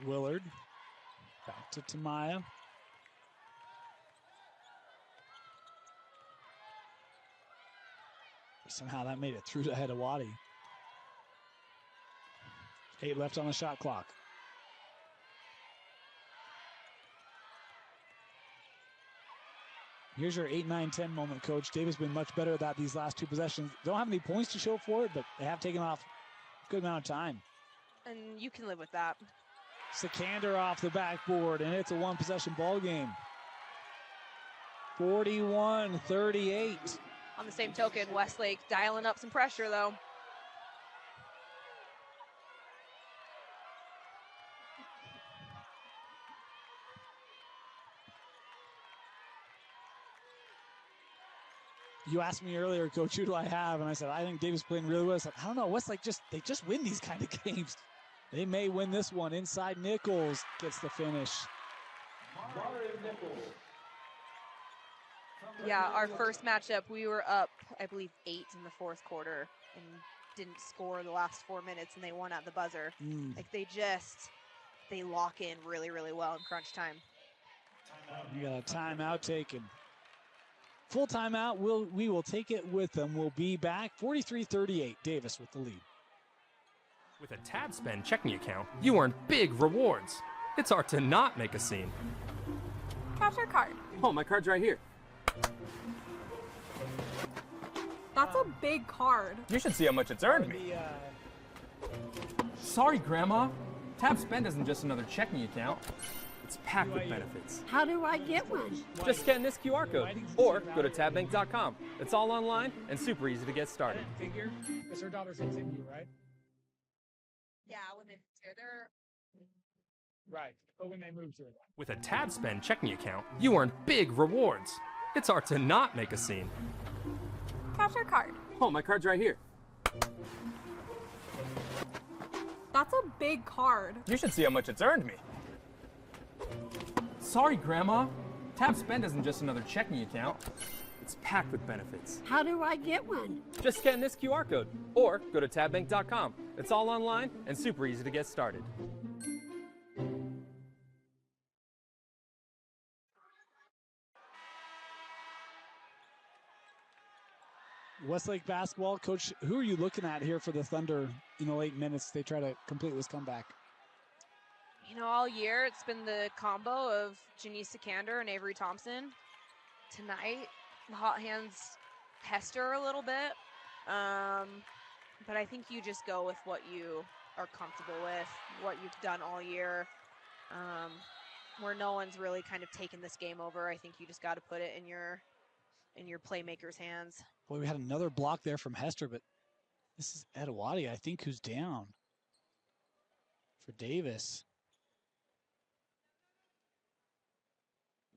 Willard back to Tamaya. Somehow that made it through the head of Waddy. 8 left on the shot clock. Here's your 8, 9, 10 moment, Coach. Davis been much better at that these last 2 possessions. Don't have any points to show for it, but they have taken off a good amount of time. And you can live with that. Sikander off the backboard, and it's a one-possession ball game. 41-38. On the same token, Westlake dialing up some pressure, though. You asked me earlier, Coach, who do I have? And I said, I think Davis playing really well. I said, I don't know. Westlake they just win these kind of games. They may win this one. Inside Nichols gets the finish. Yeah, our first matchup, we were up, I believe, 8 in the fourth quarter and didn't score the last 4 minutes, and they won at the buzzer. Like, they lock in really, really well in crunch time. You got a timeout taken. Full timeout, we will take it with them. We'll be back. 43-38, Davis with the lead. With a Tab Spend checking account, you earn big rewards. It's hard to not make a scene. Cash or card? Oh, my card's right here. That's a big card. You should see how much it's earned me. Sorry, Grandma. Tab Spend isn't just another checking account. It's packed with benefits. How do I get one? Just scan this QR code or go to tabbank.com. It's all online and super easy to get started. Figure, because her daughter's in you, right? Yeah, when they're Right, but when they move to it. With a Tab Spend checking account, you earn big rewards. It's hard to not make a scene. Cash or card? Oh, my card's right here. That's a big card. You should see how much it's earned me. Sorry, Grandma. Tab Spend isn't just another checking account. It's packed with benefits. How do I get one? Just scan this QR code or go to tabbank.com. It's all online and super easy to get started. Westlake basketball, Coach, who are you looking at here for the Thunder in the late minutes? They try to complete this comeback. You know, all year it's been the combo of Janice Sikander and Avery Thompson. Tonight, the hot hands pester a little bit. But I think you just go with what you are comfortable with, what you've done all year. Where no one's really kind of taken this game over, I think you just got to put it in your playmakers' hands. Boy, we had another block there from Hester, but this is Edawati, I think, who's down for Davis.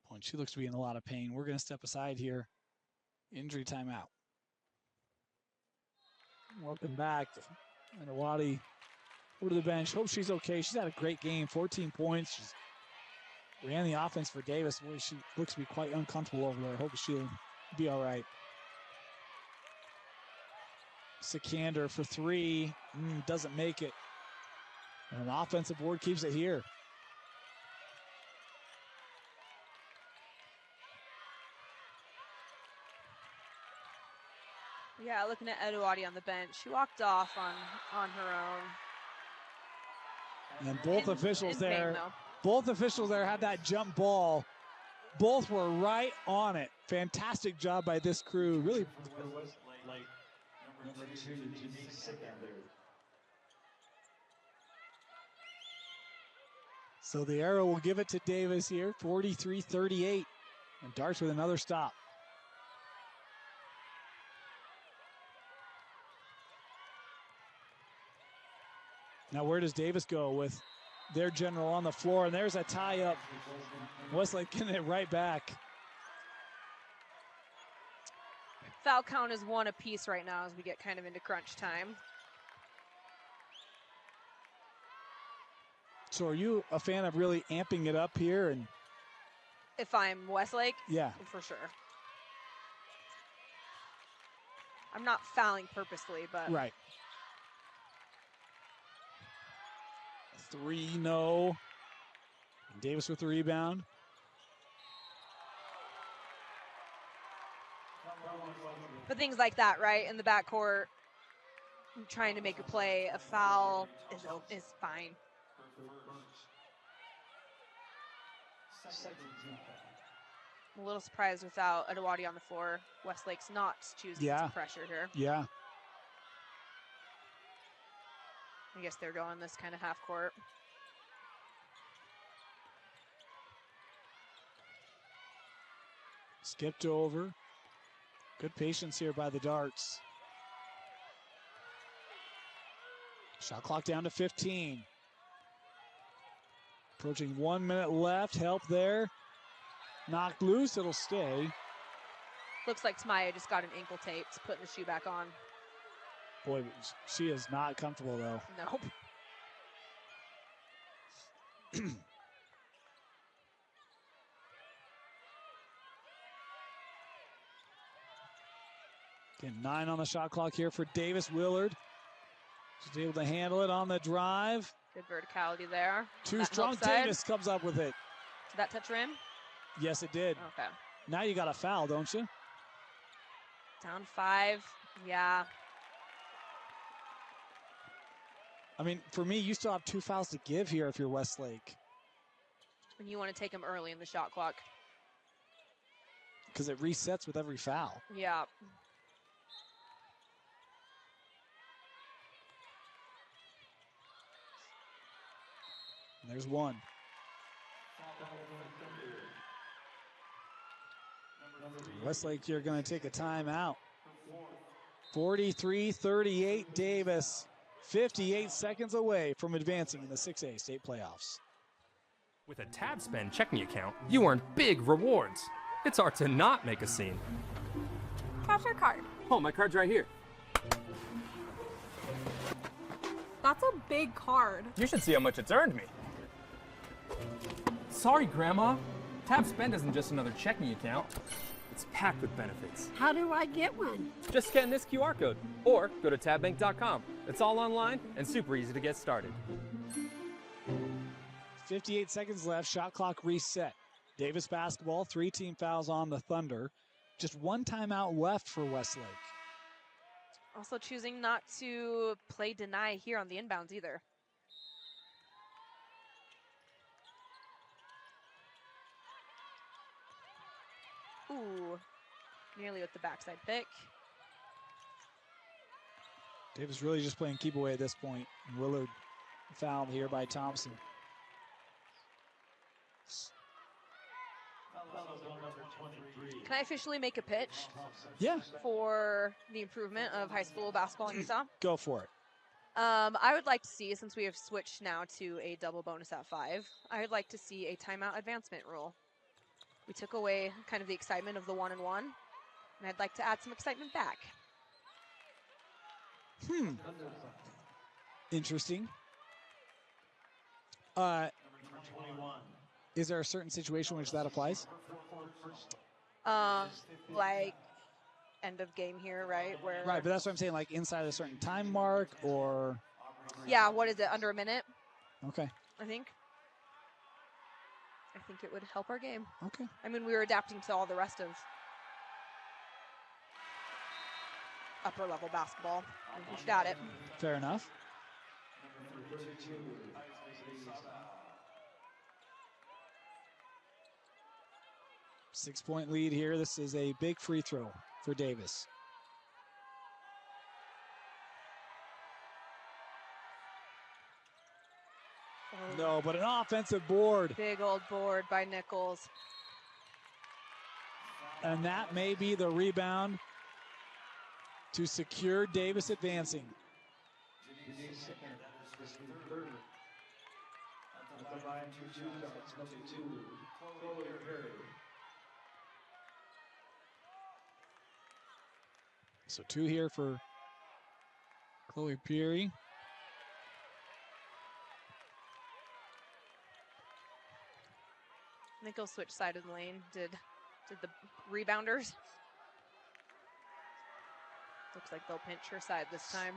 Boy, and she looks to be in a lot of pain. We're going to step aside here. Injury timeout. Welcome back. Edawati over to the bench. Hope she's okay. She's had a great game, 14 points. She's ran the offense for Davis. Boy, she looks to be quite uncomfortable over there. Hope she'll be all right. Sikander for three, doesn't make it. And an offensive board keeps it here. Yeah, looking at Edawati on the bench. She walked off on her own. And both officials in pain, there, though. both officials there had that jump ball. Both were right on it. Fantastic job by this crew. Really. Westlake, number 2, Janice Sikander. So the arrow will give it to Davis here, 43-38. And Darts with another stop. Now where does Davis go with their general on the floor? And there's a tie-up. Westlake getting it right back. Foul count is 1 apiece right now as we get kind of into crunch time. So are you a fan of really amping it up here? And If I'm Westlake, yeah, for sure. I'm not fouling purposely, but right. 3, no. And Davis with the rebound. But things like that, right? In the backcourt, trying to make a play, a foul is fine. I'm a little surprised without Edawati on the floor. Westlake's not choosing some pressure here. Yeah. I guess they're going this kind of half court. Skipped over. Good patience here by the Darts. Shot clock down to 15. Approaching 1 minute left. Help there. Knocked loose. It'll stay. Looks like Tamaya just got an ankle tape, putting the shoe back on. Boy, she is not comfortable though. Nope. Again, 9 on the shot clock here for Davis Willard. She's able to handle it on the drive. Good verticality there. Too That strong. help side. Davis comes up with it. Did that touch rim? Yes, it did. Okay. Now you got a foul, don't you? Down 5. Yeah. I mean, for me, you still have 2 fouls to give here if you're Westlake. And you want to take them early in the shot clock. Because it resets with every foul. Yeah. And there's one. Westlake, you're going to take a timeout. 43-38 Davis. 58 seconds away from advancing in the 6A state playoffs. With a Tab Spend checking account, you earn big rewards. It's hard to not make a scene. Cash or card? Oh, my card's right here. That's a big card. You should see how much it's earned me. Sorry, Grandma. Tab Spend isn't just another checking account. It's packed with benefits. How do I get one? Just scan this QR code or go to tabbank.com. It's all online and super easy to get started. 58 seconds left. Shot clock reset. Davis basketball. 3 team fouls on the Thunder. Just 1 timeout left for Westlake. Also choosing not to play deny here on the inbounds either. Ooh, nearly with the backside pick. Davis really just playing keep away at this point. Willard fouled here by Thompson. Can I officially make a pitch Yeah, for the improvement of high school basketball in Utah? go for it. I would like to see, since we have switched now to a double bonus at 5, I would like to see a timeout advancement rule. We took away kind of the excitement of the 1-and-1, and I'd like to add some excitement back. Interesting. Is there a certain situation in which that applies? Like end of game here, right? Where Right, but that's what I'm saying, like inside a certain time mark or... yeah, what is it, under a minute, Okay, I think it would help our game. okay. I mean, we were adapting to all the rest of upper level basketball. We should add it. Fair enough. Six-point lead here. This is a big free throw for Davis. No, but an offensive board. Big old board by Nichols. And that may be the rebound to secure Davis advancing. So 2 here for Chloe Peary. Nichols switched side of the lane. Did the rebounders? Looks like they'll pinch her side this time.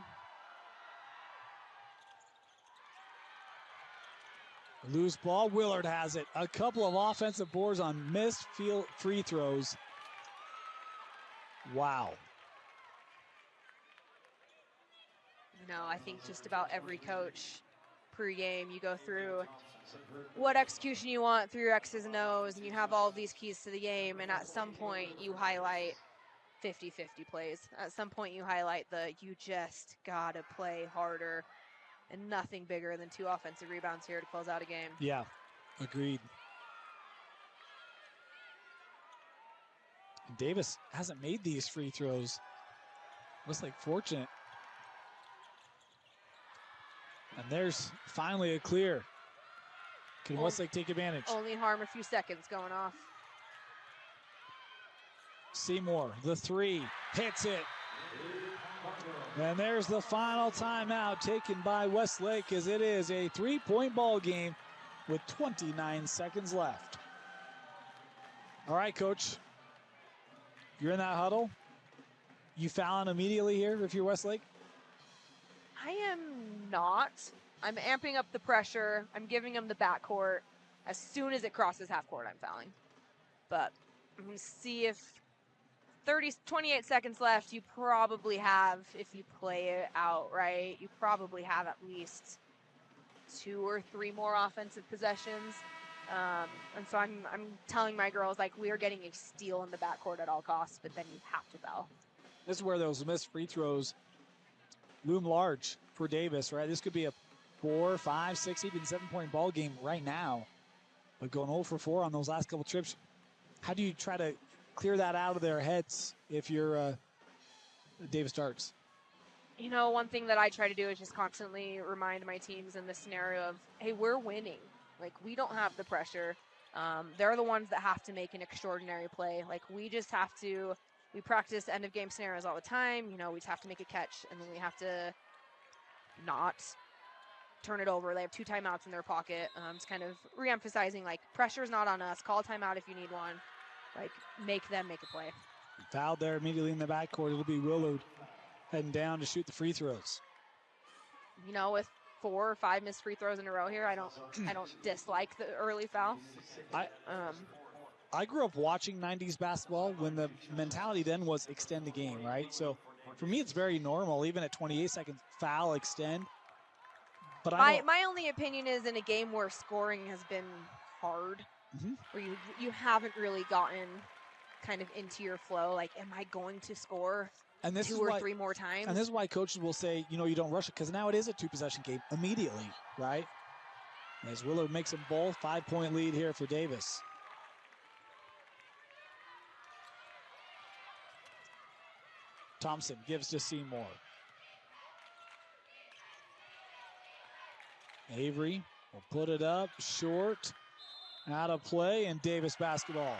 Loose ball. Willard has it. A couple of offensive boards on missed field free throws. Wow. No, I think just about every coach pre-game, you go through what execution you want through your X's and O's, and you have all of these keys to the game, and at some point you highlight 50-50 plays. At some point you highlight you just gotta play harder, and nothing bigger than 2 offensive rebounds here to close out a game. Yeah, agreed. Davis hasn't made these free throws. Westlake fortunate. And there's finally a clear. Can Westlake take advantage? Only harm a few seconds going off. Seymour, the three, hits it. And there's the final timeout taken by Westlake, as it is a 3-point ball game with 29 seconds left. All right, Coach. You're in that huddle. You fouling immediately here if you're Westlake? I am not. I'm amping up the pressure. I'm giving them the backcourt. As soon as it crosses half court, I'm fouling. But I'm going to see if 28 seconds left, you probably have, if you play it out right, you probably have at least 2 or 3 more offensive possessions. And so I'm telling my girls, like, we are getting a steal in the backcourt at all costs, but then you have to foul. This is where those missed free throws loom large for Davis, right? This could be a 4, 5, 6, even 7-point ball game right now. But going 0 for 4 on those last couple trips, how do you try to clear that out of their heads if you're Davis Darts? You know, one thing that I try to do is just constantly remind my teams in this scenario of, hey, we're winning. Like, we don't have the pressure. They're the ones that have to make an extraordinary play. Like, we just have to, we practice end of game scenarios all the time. You know, we just have to make a catch, and then we have to not turn it over. They have 2 timeouts in their pocket. Just kind of re-emphasizing, like, pressure's not on us. Call a timeout if you need one. Like, make them make a play. Fouled there immediately in the backcourt. It'll be Willard heading down to shoot the free throws. You know, with 4 or 5 missed free throws in a row here, I don't dislike the early foul. I grew up watching 90s basketball when the mentality then was extend the game, right? So for me, it's very normal, even at 28 seconds, foul, extend. But my only opinion is in a game where scoring has been hard, where you haven't really gotten kind of into your flow. Like, am I going to score and this 2 or 3 more times? And this is why coaches will say, you know, you don't rush it, because now it is a 2-possession game immediately, right? As Willard makes them both, 5-point lead here for Davis. Thompson gives to Seymour. Avery will put it up, short, out of play, and Davis basketball.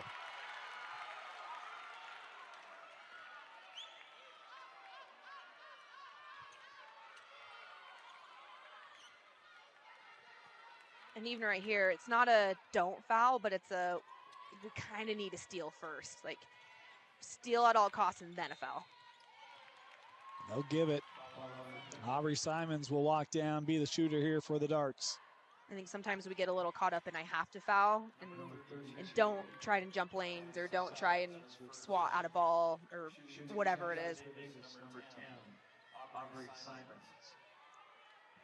And even right here, it's not a don't foul, but it's a, we kind of need to steal first. Like, steal at all costs and then a foul. They'll give it. Aubrey Simons will walk down, be the shooter here for the Darts. I think sometimes we get a little caught up in I have to foul and don't try and jump lanes or don't try and swat out a ball or whatever it is.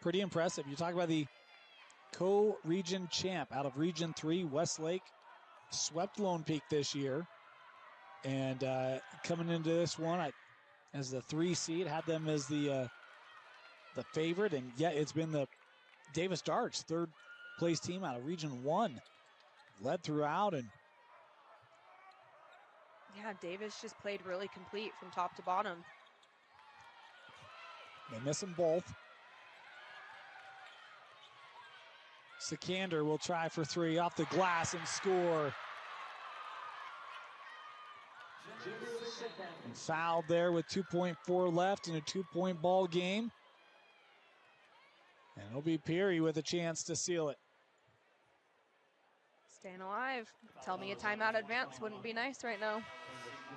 Pretty impressive. You talk about the co-region champ out of Region 3, Westlake, swept Lone Peak this year. And coming into this one as the 3 seed, had them as the favorite. And yet it's been the Davis Darts, 3rd place team out of Region 1. Led throughout. And yeah, Davis just played really complete from top to bottom. They miss them both. Sikander will try for 3 off the glass and score. And fouled there with 2.4 left in a 2-point ball game. And it'll be Peary with a chance to seal it. Staying alive. Tell me a timeout advance wouldn't be nice right now.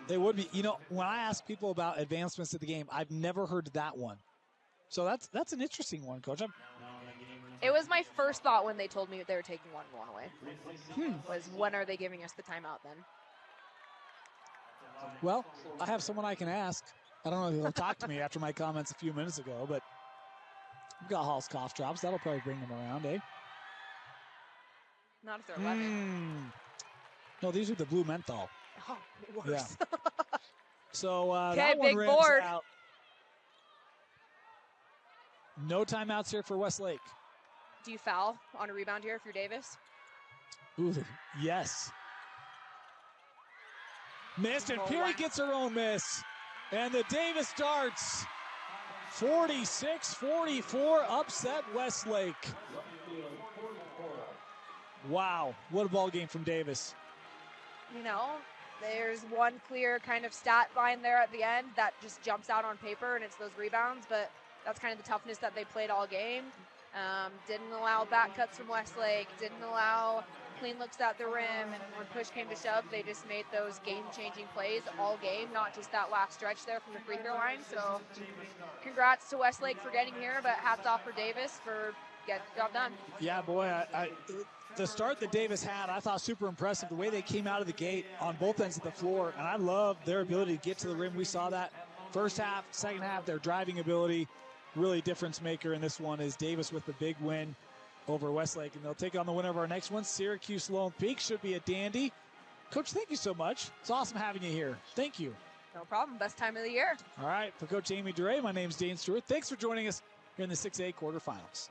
They would be. You know, when I ask people about advancements of the game, I've never heard that one. So that's an interesting one, Coach. It was my first thought when they told me they were taking one away. Was when are they giving us the timeout then? Well, I have someone I can ask. I don't know if he'll talk to me after my comments a few minutes ago, but we've got Hall's cough drops. That'll probably bring them around, eh? Not if they're 11. No, these are the blue menthol. Oh, worse. Yeah. So okay, that one big rims board. out. No timeouts here for Westlake. Do you foul on a rebound here if you're Davis? Ooh, yes. Missed, and Peary gets her own miss. And the Davis Darts, 46-44, upset Westlake. Wow, what a ball game from Davis. You know, there's one clear kind of stat line there at the end that just jumps out on paper, and it's those rebounds, but that's kind of the toughness that they played all game. Didn't allow back cuts from Westlake, didn't allow clean looks at the rim, and when push came to shove, they just made those game-changing plays all game, not just that last stretch there from the free throw line. So congrats to Westlake for getting here, but hats off for Davis for getting the job done. Yeah, boy, the start that Davis had, I thought super impressive, the way they came out of the gate on both ends of the floor, and I love their ability to get to the rim. We saw that first half, second half, their driving ability, really difference maker, and this one is Davis with the big win over Westlake, and they'll take on the winner of our next one, Syracuse Lone Peak. Should be a dandy. Coach, thank you so much. It's awesome having you here. Thank you. No problem. Best time of the year. All right, for Coach Amy DeRay, my name's Dane Stewart. Thanks for joining us here in the 6A quarterfinals.